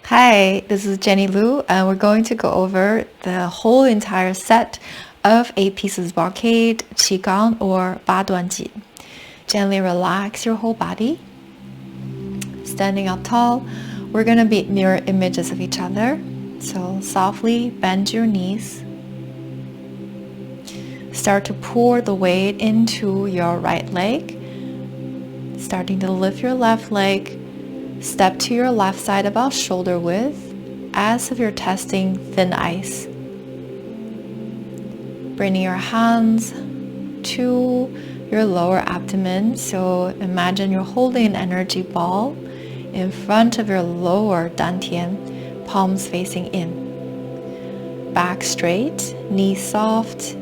Hi, this is Jenny Lu, and we're going to go over the whole entire set of 8 pieces brocade, Qigong, or Ba Duan Jin. Gently relax your whole body. Standing up tall, we're going to be mirror images of each other. So softly bend your knees. Start to pour the weight into your right leg. Starting to lift your left leg. Step to your left side about shoulder width, as if you're testing thin ice. Bringing your hands to your lower abdomen. So imagine you're holding an energy ball in front of your lower dantian, palms facing in. Back straight, knees soft.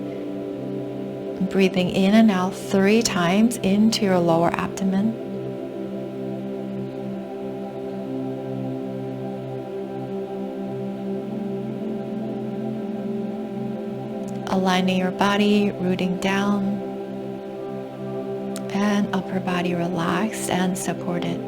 Breathing in and out 3 times into your lower abdomen. Aligning your body, rooting down, and upper body relaxed and supported.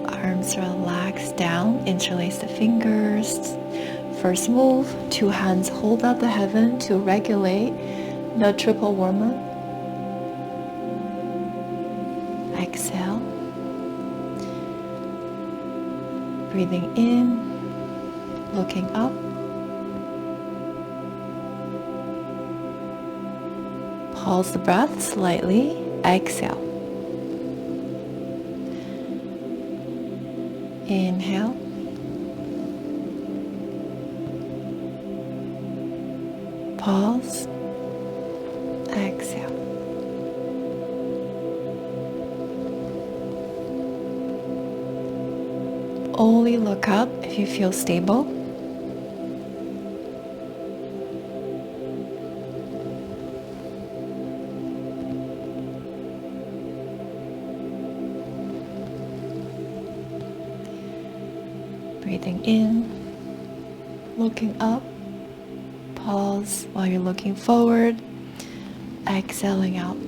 Arms relaxed down, interlace the fingers. First move, 2 hands hold up the heaven to regulate the triple warm-up. Exhale. Breathing in, looking up. Pulse the breath slightly. Exhale. Inhale. Pause. Exhale. Only look up if you feel stable. Breathing in, looking up, pause while you're looking forward, exhaling out.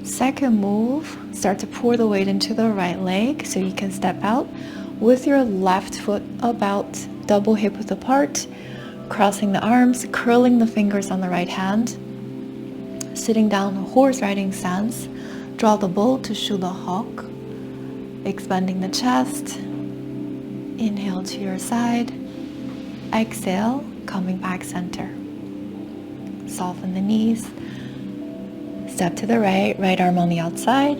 Second move, start to pour the weight into the right leg so you can step out with your left foot about double hip width apart, crossing the arms, curling the fingers on the right hand, sitting down horse riding stance, draw the bow to shoe the hawk, expanding the chest. Inhale to your side, exhale, coming back center. Soften the knees, step to the right, right arm on the outside,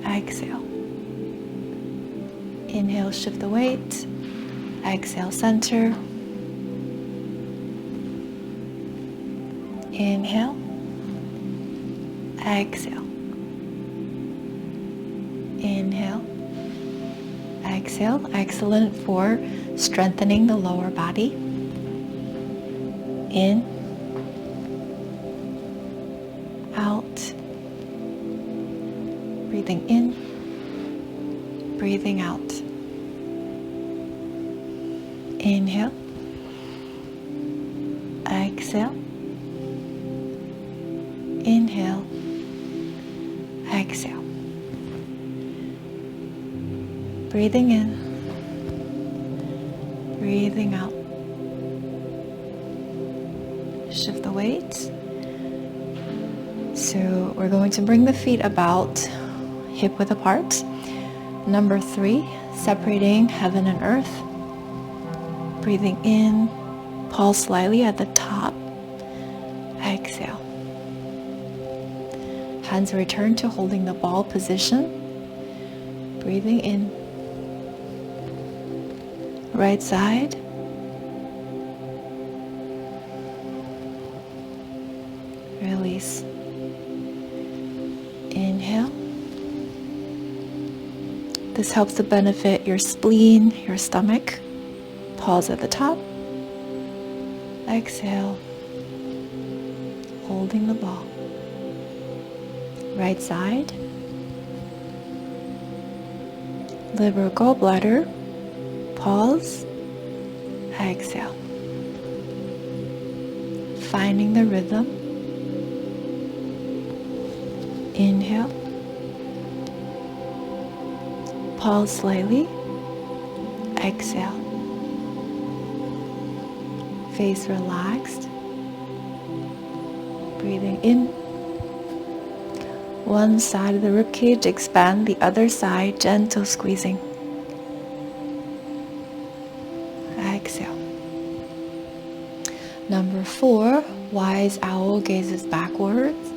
exhale. Inhale, shift the weight, exhale, center. Inhale, exhale. Inhale. Exhale, excellent for strengthening the lower body. In, out, breathing in, breathing out. Inhale, exhale, inhale, exhale. Breathing in, breathing out. Shift the weight. So we're going to bring the feet about hip width apart. Number 3, separating heaven and earth. Breathing in, pulse slightly at the top. Exhale. Hands return to holding the ball position. Breathing in. Right side. Release. Inhale. This helps to benefit your spleen, your stomach. Pause at the top. Exhale. Holding the ball. Right side. Liver, gallbladder. Pause. Exhale. finding the rhythm. Inhale. Pause slightly. Exhale. Face relaxed. Breathing in. One side of the ribcage expand, the other side gentle squeezing. Exhale. Number 4, wise owl gazes backwards.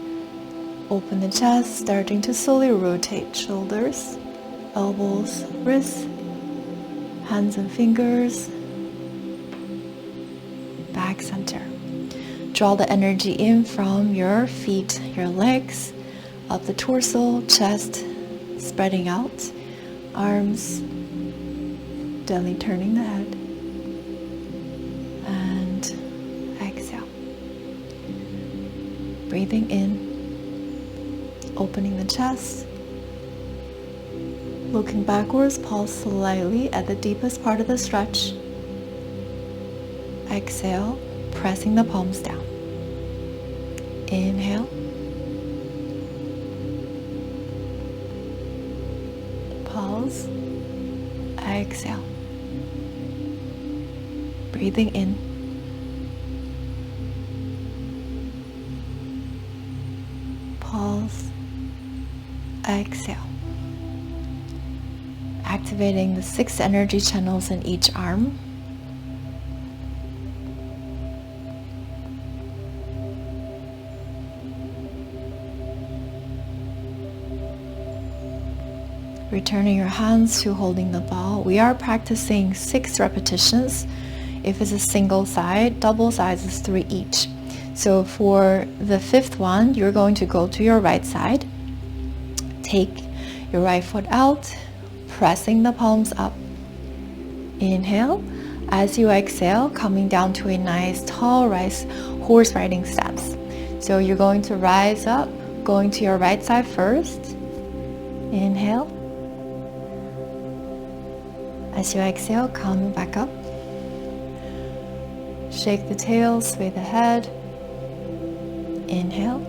Open the chest, starting to slowly rotate shoulders, elbows, wrists, hands and fingers, back center. Draw the energy in from your feet, your legs, up the torso, chest, spreading out, arms, gently turning the head, and exhale. Breathing in, opening the chest, looking backwards, pulse slightly at the deepest part of the stretch. Exhale, pressing the palms down. Inhale. Pause. Exhale. Breathing in. Pause. Exhale. Activating the 6 energy channels in each arm. Returning your hands to holding the ball. We are practicing 6 repetitions. If it's a single side, double sides is 3 each. So for the 5th one, you're going to go to your right side. Take your right foot out, pressing the palms up. Inhale. As you exhale, coming down to a nice tall horse riding stance. So you're going to rise up, going to your right side first. Inhale. As you exhale, come back up. Shake the tail, sway the head. Inhale.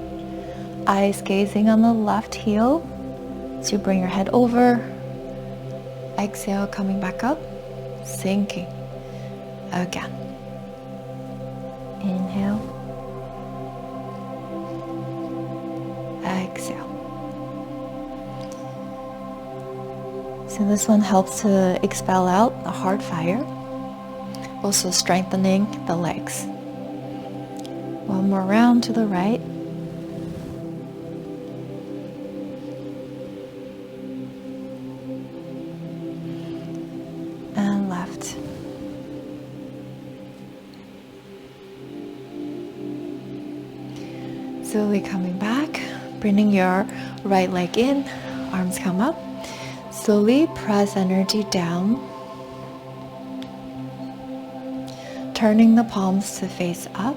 Eyes gazing on the left heel. So you bring your head over. Exhale, coming back up. Sinking. Again. Inhale. Exhale. So this one helps to expel out the hard fire, also strengthening the legs. One more round to the right. And left. Slowly coming back, bringing your right leg in, arms come up. Slowly press energy down, turning the palms to face up.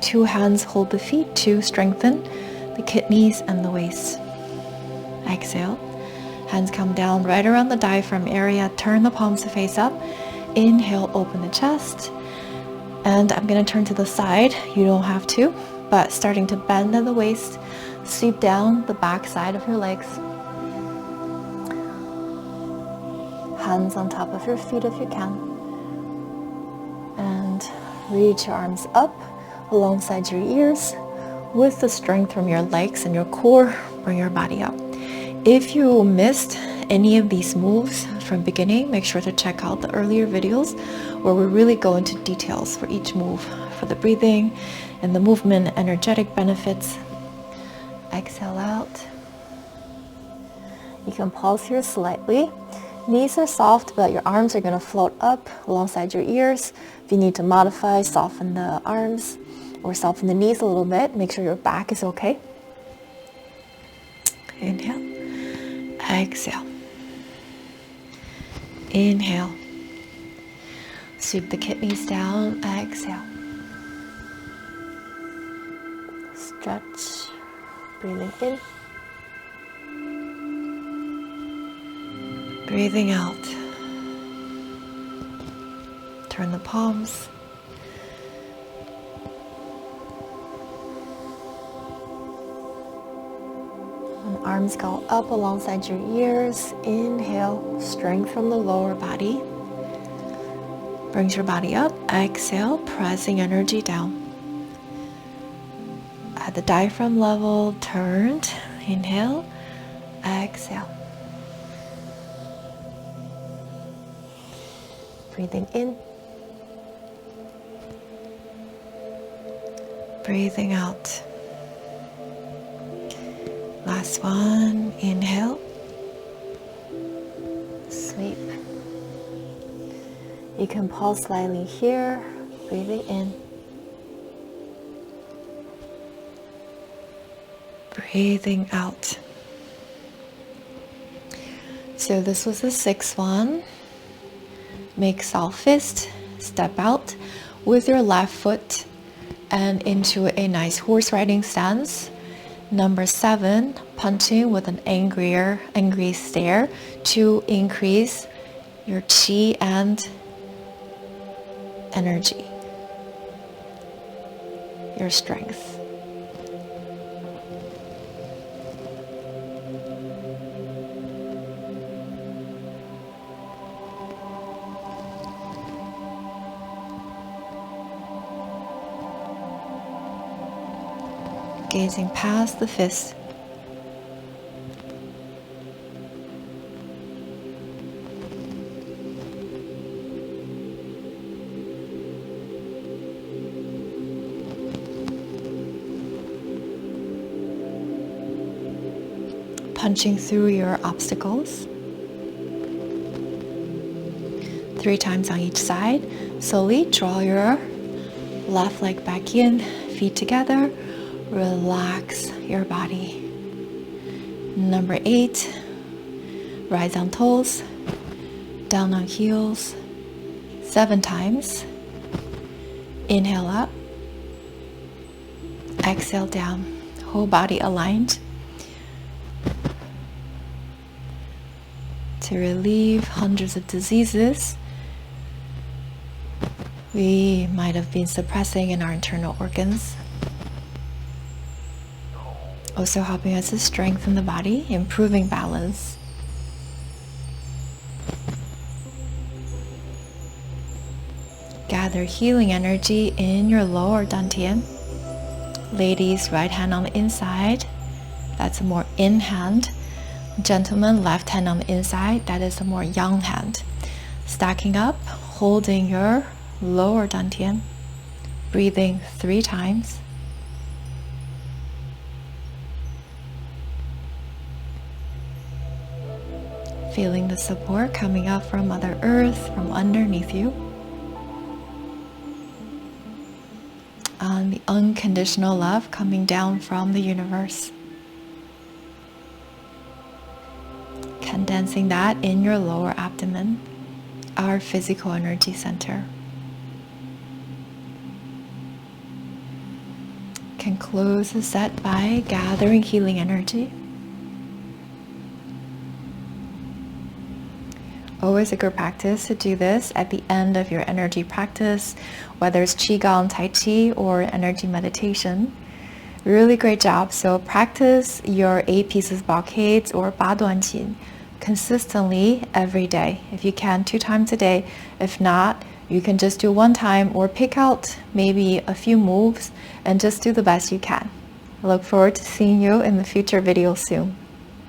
2 hands hold the feet to strengthen the kidneys and the waist. Exhale. Hands come down right around the diaphragm area. Turn the palms to face up. Inhale, open the chest. And I'm going to turn to the side. You don't have to, but starting to bend at the waist. Sweep down the back side of your legs. Hands on top of your feet if you can. And reach your arms up alongside your ears. With the strength from your legs and your core, bring your body up. If you missed any of these moves from beginning, make sure to check out the earlier videos where we really go into details for each move, for the breathing and the movement, energetic benefits. Exhale out. You can pause here slightly. Knees are soft, but your arms are going to float up alongside your ears. If you need to modify, soften the arms or soften the knees a little bit. Make sure your back is okay. Inhale. Exhale. Inhale. Sweep the kidneys down. Exhale. Stretch. Breathing in. Breathing out. Turn the palms. arms go up alongside your ears. Inhale, strength from the lower body. Brings your body up. Exhale, pressing energy down. At the diaphragm level, turned. Inhale, exhale. Breathing in. Breathing out. Last one, inhale. Sweep. You can pause slightly here, breathing in. Breathing out. So this was the 6th one. Make soft fist, step out with your left foot and into a nice horse riding stance. Number 7, punching with an angry stare to increase your qi and energy, your strength. Gazing past the fist. Punching through your obstacles. 3 times on each side. Slowly draw your left leg back in, feet together. Relax your body. Number 8, rise on toes, down on heels, 7 times. Inhale up, exhale down, whole body aligned. To relieve hundreds of diseases we might have been suppressing in our internal organs. Also helping us to strengthen the body, improving balance. Gather healing energy in your lower dantian. Ladies, right hand on the inside. That's a more in hand. Gentlemen, left hand on the inside. That is a more yang hand. Stacking up, holding your lower dantian. Breathing 3 times. Feeling the support coming up from Mother Earth, from underneath you. And the unconditional love coming down from the universe. Condensing that in your lower abdomen, our physical energy center. Can close the set by gathering healing energy. Always a good practice to do this at the end of your energy practice, whether it's Qigong, Tai Chi, or energy meditation. Really great job. So practice your 8 pieces of brocades or Ba Duan Jin consistently every day. If you can, 2 times a day. If not, you can just do 1 time or pick out maybe a few moves and just do the best you can. I look forward to seeing you in the future videos soon.